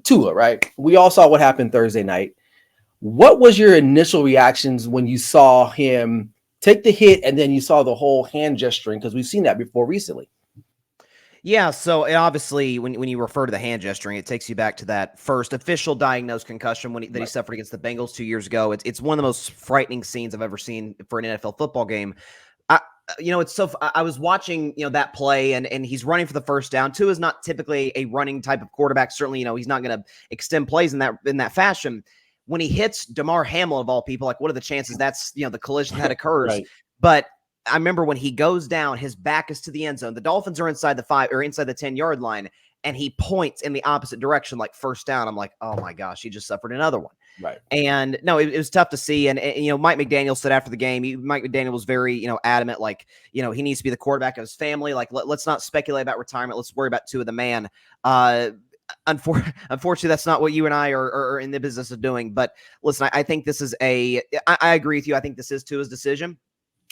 Tua, right? We all saw what happened Thursday night. What was your initial reactions when you saw him take the hit and then you saw the whole hand gesturing? Because we've seen that before recently. Yeah, so obviously, when you refer to the hand gesturing, it takes you back to that first official diagnosed concussion that he suffered against the Bengals 2 years ago. It's one of the most frightening scenes I've ever seen for an NFL football game. I, it's so. I was watching, that play, and he's running for the first down. Tua is not typically a running type of quarterback. Certainly, he's not going to extend plays in that fashion. When he hits DeMar Hamlin of all people, like what are the chances that's the collision that occurs? Right. But I remember when he goes down, his back is to the end zone. The Dolphins are inside the 5 or inside the 10-yard line, and he points in the opposite direction, like first down. I'm like, oh my gosh, he just suffered another one. Right. And no, it was tough to see. And Mike McDaniel said after the game, Mike McDaniel was very, adamant, like, he needs to be the quarterback of his family. Like, let's not speculate about retirement. Let's worry about Tua the man. Unfortunately, that's not what you and I are in the business of doing. But listen, I think this is I agree with you. I think this is Tua's decision.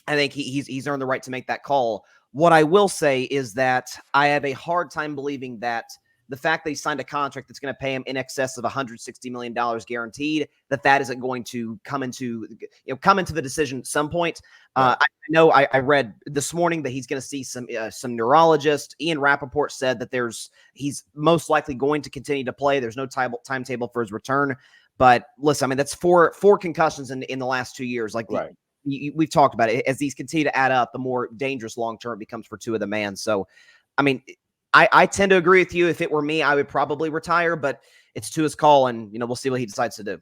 I think he's earned the right to make that call. What I will say is that I have a hard time believing that the fact that he signed a contract that's going to pay him in excess of $160 million guaranteed, that isn't going to come into the decision at some point. Right. I know I read this morning that he's going to see some neurologist. Ian Rappaport said that he's most likely going to continue to play. There's no timetable for his return. But listen, I mean, that's four concussions in the last 2 years. Like, right. We've talked about it. As these continue to add up, the more dangerous long-term it becomes for Tua the man. So, I mean, I tend to agree with you. If it were me, I would probably retire, but it's Tua's call, and we'll see what he decides to do.